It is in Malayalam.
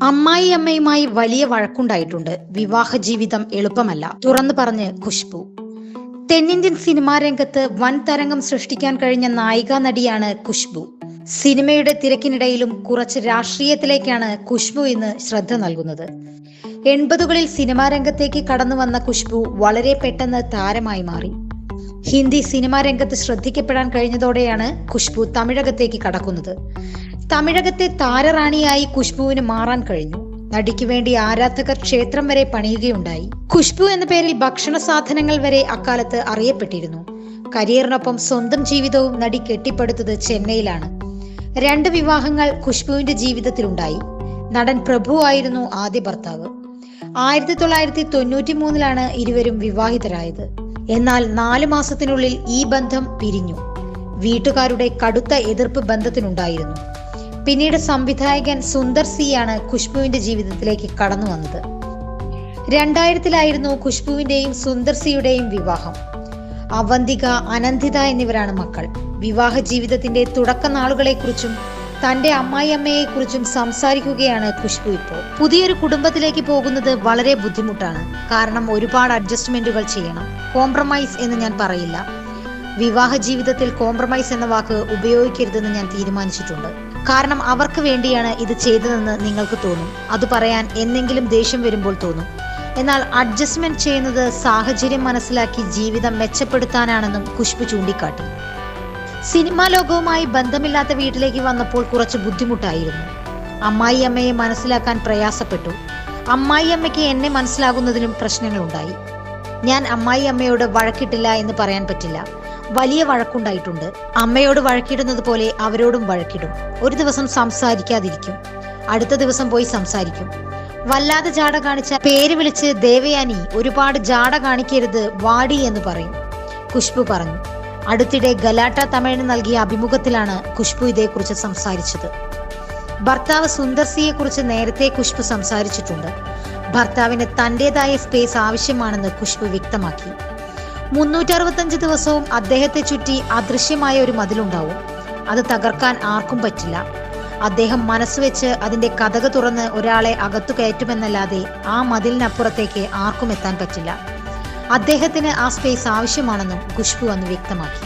അമ്മായിയമ്മയുമായി വലിയ വഴക്കുണ്ടായിട്ടുണ്ട്. വിവാഹ ജീവിതം എളുപ്പമല്ല, തുറന്നു പറഞ്ഞ് ഖുശ്ബു. തെന്നിന്ത്യൻ സിനിമാ രംഗത്ത് വൻ തരംഗം സൃഷ്ടിക്കാൻ കഴിഞ്ഞ നായികാ നടിയാണ് ഖുശ്ബു. സിനിമയുടെ തിരക്കിനിടയിലും കുറച്ച് രാഷ്ട്രീയത്തിലേക്കാണ് ഖുശ്ബു ഇന്ന് ശ്രദ്ധ നൽകുന്നത്. 80കളിൽ സിനിമാ രംഗത്തേക്ക് കടന്നു വന്ന ഖുശ്ബു വളരെ പെട്ടെന്ന് താരമായി മാറി. ഹിന്ദി സിനിമാ രംഗത്ത് ശ്രദ്ധിക്കപ്പെടാൻ കഴിഞ്ഞതോടെയാണ് ഖുശ്ബു തമിഴകത്തേക്ക് കടക്കുന്നത്. തമിഴകത്തെ താരറാണിയായി ഖുശ്ബുവിന് മാറാൻ കഴിഞ്ഞു. നടിക്ക് വേണ്ടി ആരാധകർ ക്ഷേത്രം വരെ പണിയുകയുണ്ടായി. ഖുശ്ബു എന്ന പേരിൽ ഭക്ഷണ സാധനങ്ങൾ വരെ അക്കാലത്ത് അറിയപ്പെട്ടിരുന്നു. കരിയറിനൊപ്പം സ്വന്തം ജീവിതവും നടി കെട്ടിപ്പടുത്തത് ചെന്നൈയിലാണ്. 2 വിവാഹങ്ങൾ ഖുശ്ബുവിന്റെ ജീവിതത്തിലുണ്ടായി. നടൻ പ്രഭു ആയിരുന്നു ആദ്യ ഭർത്താവ്. 1993 ഇരുവരും വിവാഹിതരായത്. എന്നാൽ 4 മാസത്തിനുള്ളിൽ ഈ ബന്ധം പിരിഞ്ഞു. വീട്ടുകാരുടെ കടുത്ത എതിർപ്പ് ബന്ധത്തിനുണ്ടായിരുന്നു. പിന്നീട് സംവിധായകൻ സുന്ദർ സിയാണ് ഖുശ്ബുവിന്റെ ജീവിതത്തിലേക്ക് കടന്നു വന്നത്. 2000 ഖുശ്ബുവിന്റെയും സുന്ദർ സിയുടെയും വിവാഹം. അവന്തിക, അനന്തിത എന്നിവരാണ് മക്കൾ. വിവാഹ ജീവിതത്തിന്റെ തുടക്ക നാളുകളെക്കുറിച്ചും തന്റെ അമ്മായിയമ്മയെക്കുറിച്ചും സംസാരിക്കുകയാണ് ഖുശ്ബു ഇപ്പോൾ. പുതിയൊരു കുടുംബത്തിലേക്ക് പോകുന്നത് വളരെ ബുദ്ധിമുട്ടാണ്. കാരണം ഒരുപാട് അഡ്ജസ്റ്റ്മെന്റുകൾ ചെയ്യണം. കോംപ്രമൈസ് എന്ന് ഞാൻ പറയില്ല. വിവാഹ ജീവിതത്തിൽ കോംപ്രമൈസ് എന്ന വാക്ക് ഉപയോഗിക്കരുതെന്ന് ഞാൻ തീരുമാനിച്ചിട്ടുണ്ട്. കാരണം അവർക്ക് വേണ്ടിയാണ് ഇത് ചെയ്തതെന്ന് നിങ്ങൾക്ക് തോന്നും. അത് പറയാൻ എന്നെങ്കിലും ദേഷ്യം വരുമ്പോൾ തോന്നും. എന്നാൽ അഡ്ജസ്റ്റ്മെന്റ് ചെയ്യുന്നത് സാഹചര്യം മനസ്സിലാക്കി ജീവിതം മെച്ചപ്പെടുത്താനാണെന്നും ഖുശ്ബു ചൂണ്ടിക്കാട്ടി. സിനിമാ ലോകവുമായി ബന്ധമില്ലാത്ത വീട്ടിലേക്ക് വന്നപ്പോൾ കുറച്ച് ബുദ്ധിമുട്ടായിരുന്നു. അമ്മായിയമ്മയെ മനസ്സിലാക്കാൻ പ്രയാസപ്പെട്ടു. അമ്മായിയമ്മയ്ക്ക് എന്നെ മനസ്സിലാകുന്നതിലും പ്രശ്നങ്ങളുണ്ടായി. ഞാൻ അമ്മായിയമ്മയോട് വഴക്കിട്ടില്ല എന്ന് പറയാൻ പറ്റില്ല. വലിയ വഴക്കുണ്ടായിട്ടുണ്ട്. അമ്മയോട് വഴക്കിടുന്നത് പോലെ അവരോടും വഴക്കിടും. ഒരു ദിവസം സംസാരിക്കാതിരിക്കും, അടുത്ത ദിവസം പോയി സംസാരിക്കും. വല്ലാതെ ജാട കാണിച്ച പേര് വിളിച്ച് ദേവയാനി ഒരുപാട് ജാട കാണിക്കരുത്, വാടി എന്ന് പറയും, ഖുശ്ബു പറഞ്ഞു. അടുത്തിടെ ഗലാട്ട തമിഴിന് നൽകിയ അഭിമുഖത്തിലാണ് ഖുശ്ബു ഇതേക്കുറിച്ച് സംസാരിച്ചത്. ഭർത്താവ് സുന്ദർ സിയെ കുറിച്ച് നേരത്തെ ഖുശ്ബു സംസാരിച്ചിട്ടുണ്ട്. ഭർത്താവിന് തന്റേതായ സ്പേസ് ആവശ്യമാണെന്ന് ഖുശ്ബു വ്യക്തമാക്കി. 365 ദിവസവും അദ്ദേഹത്തെ ചുറ്റി അദൃശ്യമായ ഒരു മതിലുണ്ടാവും. അത് തകർക്കാൻ ആർക്കും പറ്റില്ല. അദ്ദേഹം മനസ്സുവെച്ച് അതിന്റെ കതക് തുറന്ന് ഒരാളെ അകത്തു കയറ്റുമെന്നല്ലാതെ ആ മതിലിനപ്പുറത്തേക്ക് ആർക്കും എത്താൻ പറ്റില്ല. അദ്ദേഹത്തിന് ആ സ്പേസ് ആവശ്യമാണെന്നും ഖുശ്ബു അന്ന് വ്യക്തമാക്കി.